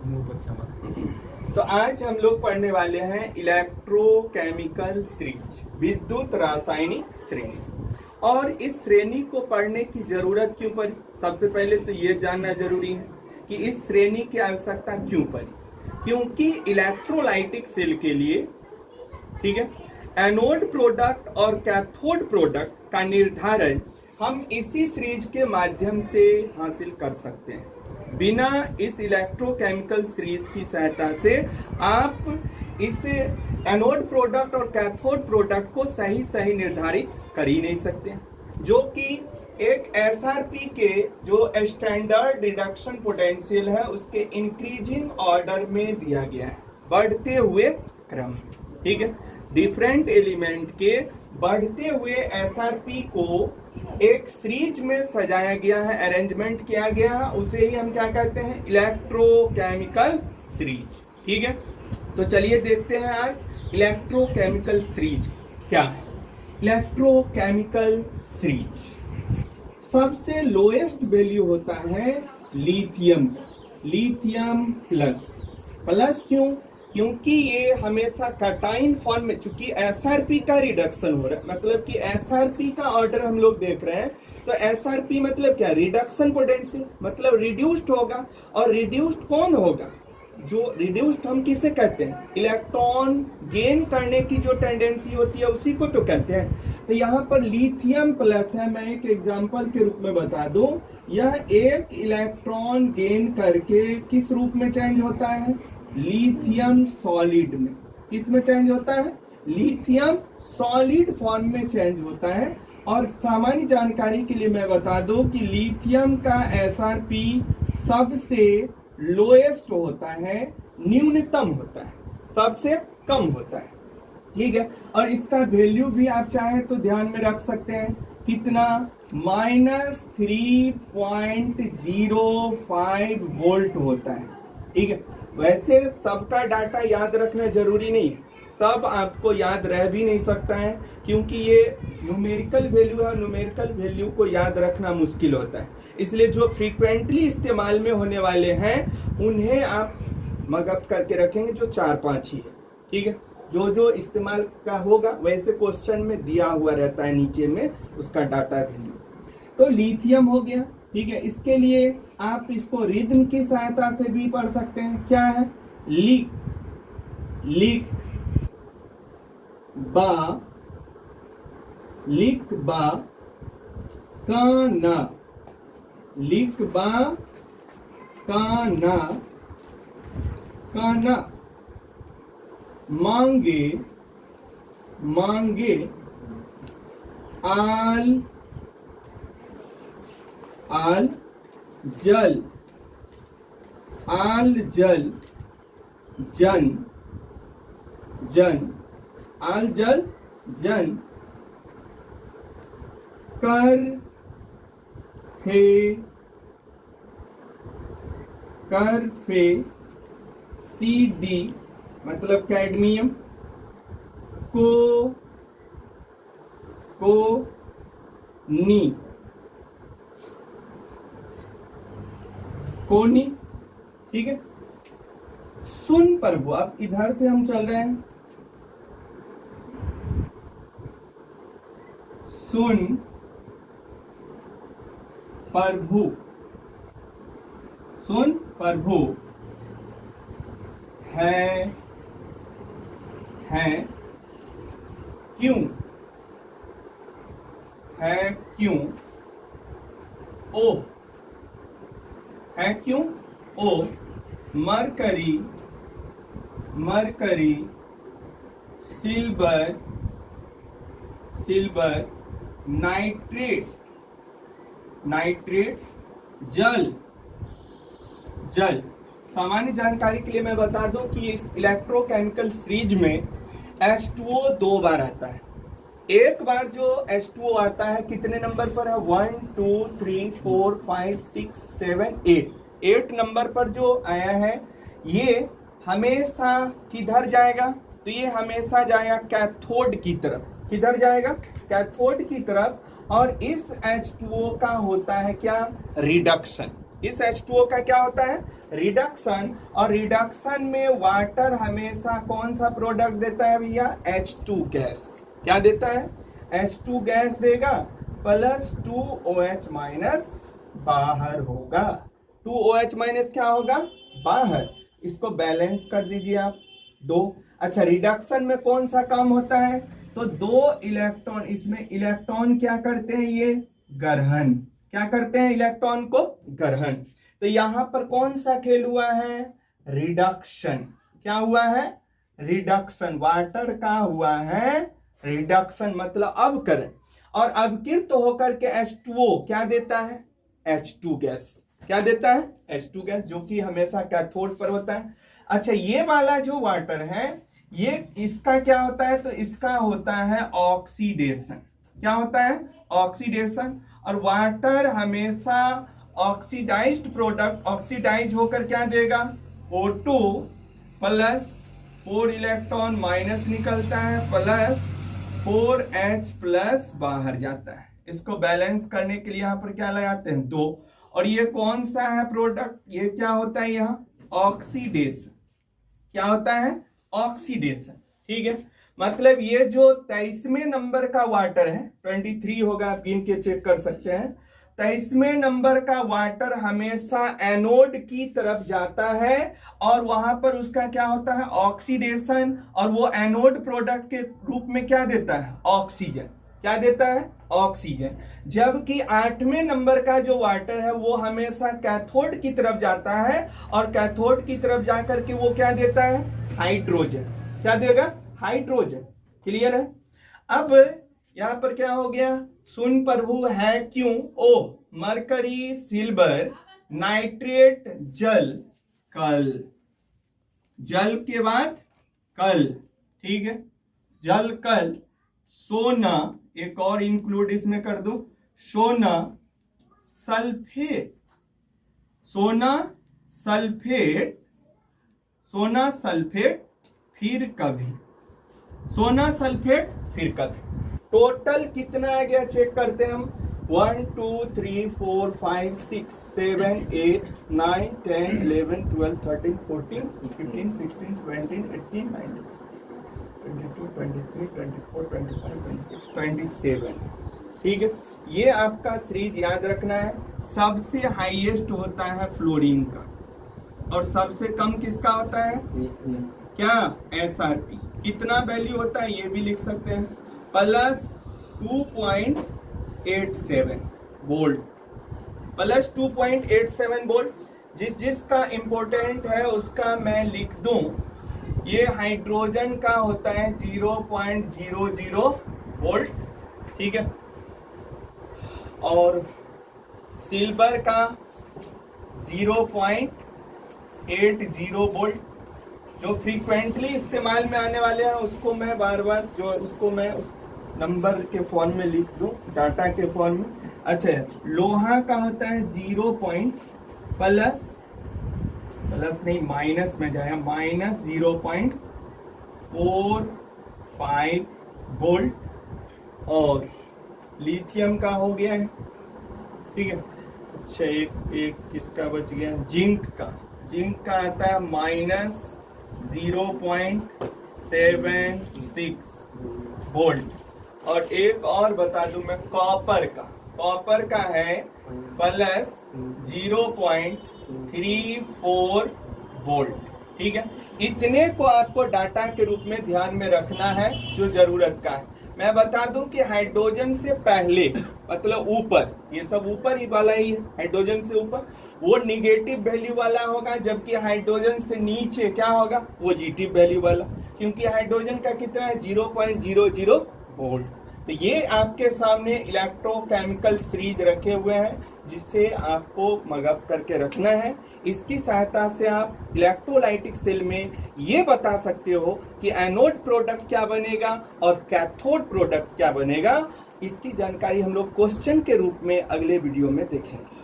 तो आज हम लोग पढ़ने वाले हैं इलेक्ट्रोकेमिकल सीरीज, विद्युत रासायनिक श्रेणी। और इस श्रेणी को पढ़ने की जरूरत क्यों पड़ी? सबसे पहले तो ये जानना जरूरी है कि इस श्रेणी की आवश्यकता क्यों पड़ी। क्योंकि इलेक्ट्रोलाइटिक सेल के लिए, ठीक है, एनोड प्रोडक्ट और कैथोड प्रोडक्ट का निर्धारण हम इसी सीरीज के माध्यम से हासिल कर सकते हैं। बिना इस इलेक्ट्रोकेमिकल सीरीज की सहायता से आप इस एनोड प्रोडक्ट और कैथोड प्रोडक्ट को सही निर्धारित कर ही नहीं सकते, जो कि एक एसआरपी के जो स्टैंडर्ड रिडक्शन पोटेंशियल है उसके इंक्रीजिंग ऑर्डर में दिया गया है, बढ़ते हुए क्रम। ठीक है, डिफरेंट एलिमेंट के बढ़ते हुए एसआरपी को एक सीरीज में सजाया गया है, अरेंजमेंट किया गया है, उसे ही हम क्या कहते हैं? Electrochemical series. ठीक है, तो चलिए देखते हैं आज इलेक्ट्रोकेमिकल सीरीज क्या है। इलेक्ट्रोकेमिकल सीरीज सबसे लोएस्ट वैल्यू होता है लिथियम प्लस। क्योंकि ये हमेशा कटाइन फॉर्म में, चूंकि एसआरपी का रिडक्शन हो रहा है, मतलब कि एसआरपी का ऑर्डर हम लोग देख रहे हैं, तो एसआरपी मतलब क्या? रिडक्शन पोटेंशियल, मतलब रिड्यूस्ड होगा। और रिड्यूस्ड कौन होगा? जो रिड्यूस्ड हम किसे कहते हैं? इलेक्ट्रॉन गेन करने की जो टेंडेंसी होती है उसी को तो कहते हैं। तो यहाँ पर लिथियम प्लस है, मैं एक एग्जांपल के रूप में बता दूं, यह एक इलेक्ट्रॉन गेन करके किस रूप में चेंज होता है? लिथियम सॉलिड में। किस में चेंज होता है? लिथियम सॉलिड फॉर्म में चेंज होता है। और सामान्य जानकारी के लिए मैं बता दूं कि लिथियम का एसआरपी सबसे लोएस्ट होता है, न्यूनतम होता है, सबसे कम होता है। ठीक है, और इसका वैल्यू भी आप चाहें तो ध्यान में रख सकते हैं, कितना? -3.05 वोल्ट होता है। ठीक है, वैसे सबका डाटा याद रखना जरूरी नहीं है, सब आपको याद रह भी नहीं सकता है, क्योंकि ये न्यूमेरिकल वैल्यू है। न्यूमेरिकल वैल्यू को याद रखना मुश्किल होता है, इसलिए जो फ्रीक्वेंटली इस्तेमाल में होने वाले हैं उन्हें आप मगअप करके रखेंगे, जो 4-5 ही है। ठीक है, जो इस्तेमाल का होगा वैसे क्वेश्चन में दिया हुआ रहता है नीचे में उसका डाटा वैल्यू। तो लिथियम हो गया। ठीक है, इसके लिए आप इसको रिदम की सहायता से भी पढ़ सकते हैं। क्या है? लिख बा काना, लिख बा काना, मांगे आल जल जन कर फे सीडी मतलब कैडमियम कोनी। ठीक है, सुन प्रभु, अब इधर से हम चल रहे हैं, सुन प्रभु है क्यों ओह है क्यों? ओ मरकरी सिल्वर नाइट्रेट जल। सामान्य जानकारी के लिए मैं बता दूं कि इस इलेक्ट्रोकेमिकल सीरीज में H2O 2 बार आता है। एक बार जो H2O आता है कितने नंबर पर है? 1 2 3 4 5 6 7 8 8 नंबर पर जो आया है, ये हमेशा किधर जाएगा? तो ये हमेशा जाएगा कैथोड की तरफ। किधर जाएगा? कैथोड की तरफ। और इस H2O का होता है क्या? रिडक्शन। इस H2O का क्या होता है, रिडक्शन, और रिडक्शन में वाटर हमेशा कौन सा प्रोडक्ट देता है भैया, H2 गैस। क्या देता है, H2 गैस देगा, प्लस 2OH माइनस बाहर होगा। 2OH माइनस क्या होगा, बाहर। इसको बैलेंस कर दीजिए आप, 2। अच्छा, रिडक्शन में कौन सा काम होता है, तो 2 इलेक्ट्रॉन, इसमें इलेक्ट्रॉन क्या करते हैं, ये ग्रहण, क्या करते हैं, इलेक्ट्रॉन को ग्रहण। तो यहां पर कौन सा खेल हुआ है, रिडक्शन। क्या हुआ है, रिडक्शन, वाटर का हुआ है रिडक्शन, मतलब अवकरण, और अवकृत होकर के H2O क्या देता है, H2 गैस। क्या देता है, H2 गैस, जो कि हमेशा कैथोड पर होता है। अच्छा, ये वाला जो वाटर है, ये इसका क्या होता है, तो इसका होता है ऑक्सीडेशन। क्या होता है, ऑक्सीडेशन। और वाटर हमेशा ऑक्सीडाइज्ड प्रोडक्ट, ऑक्सीडाइज होकर क्या देगा, O2 प्लस 4 इलेक्ट्रॉन माइनस निकलता है, प्लस 4H प्लस बाहर जाता है। इसको बैलेंस करने के लिए यहां पर क्या लगाते हैं, 2। और ये कौन सा है प्रोडक्ट, ये क्या होता है, यहाँ ऑक्सीडेशन। क्या होता है, ऑक्सीडेशन। ठीक है, मतलब ये जो 23वें नंबर का वाटर है, 23 होगा, आप गिन के चेक कर सकते हैं। 23वें नंबर का वाटर हमेशा एनोड की तरफ जाता है, और वहां पर उसका क्या होता है, ऑक्सीडेशन, और वो एनोड प्रोडक्ट के रूप में क्या देता है, ऑक्सीजन। क्या देता है, ऑक्सीजन। जबकि 8वें नंबर का जो वाटर है वो हमेशा कैथोड की तरफ जाता है, और कैथोड की तरफ जाकर के वो क्या देता है, हाइड्रोजन। क्या देगा, हाइड्रोजन। क्लियर है। अब यहां पर क्या हो गया, सुन प्रभु है क्यों, ओह, मरकरी, सिल्वर, नाइट्रेट, जल, कल, जल के बाद कल। ठीक है, जल, कल, सोना, एक और इंक्लूड इसमें कर दो, सोना, सल्फेट, सोना, सल्फेट, सोना, सल्फेट, फिर कभी, सोना, सल्फेट, फिर कभी। टोटल कितना आ गया, चेक करते हैं हम। 1 2 3 4 5 6 7 8 9 10 11 12 13 14 15 16 17 18 19 22 23 24 25 26 27। ठीक है, ये आपका सीरीज याद रखना है। सबसे हाईएस्ट होता है फ्लोरीन का, और सबसे कम किसका होता है, क्या, SRP। कितना वैल्यू होता है ये भी लिख सकते हैं, प्लस 2.87 वोल्ट, प्लस 2.87 वोल्ट। जिसका इंपॉर्टेंट है उसका मैं लिख दूं। ये हाइड्रोजन का होता है 0.00 वोल्ट। ठीक है, और सिल्वर का 0.80 वोल्ट। जो फ्रीक्वेंटली इस्तेमाल में आने वाले हैं उसको मैं बार बार उसको मैं उस नंबर के फॉर्म में लिख दूं, डाटा के फॉर्म में। अच्छा, लोहा का होता है 0. प्लस नहीं, माइनस में जाएगा, माइनस 0.45 वोल्ट। और लिथियम का हो गया है। ठीक है, अच्छा, एक किसका बच गया, जिंक का आता है माइनस 0.76 वोल्ट। और एक और बता दूं मैं, कॉपर का है प्लस 0.34 वोल्ट। ठीक है, इतने को आपको डाटा के रूप में ध्यान में रखना है जो जरूरत का है। मैं बता दूं कि हाइड्रोजन से पहले, मतलब ऊपर, ये सब ऊपर ही वाला ही है, हाइड्रोजन से ऊपर वो निगेटिव वैल्यू वाला होगा, जबकि हाइड्रोजन से नीचे क्या होगा, वो पॉजिटिव वैल्यू वाला, क्योंकि हाइड्रोजन का कितना है, 0.00 वोल्ट। तो ये आपके सामने इलेक्ट्रोकेमिकल सीरीज रखे हुए हैं, जिसे आपको मगअप करके रखना है। इसकी सहायता से आप इलेक्ट्रोलाइटिक सेल में ये बता सकते हो कि एनोड प्रोडक्ट क्या बनेगा और कैथोड प्रोडक्ट क्या बनेगा। इसकी जानकारी हम लोग क्वेश्चन के रूप में अगले वीडियो में देखेंगे।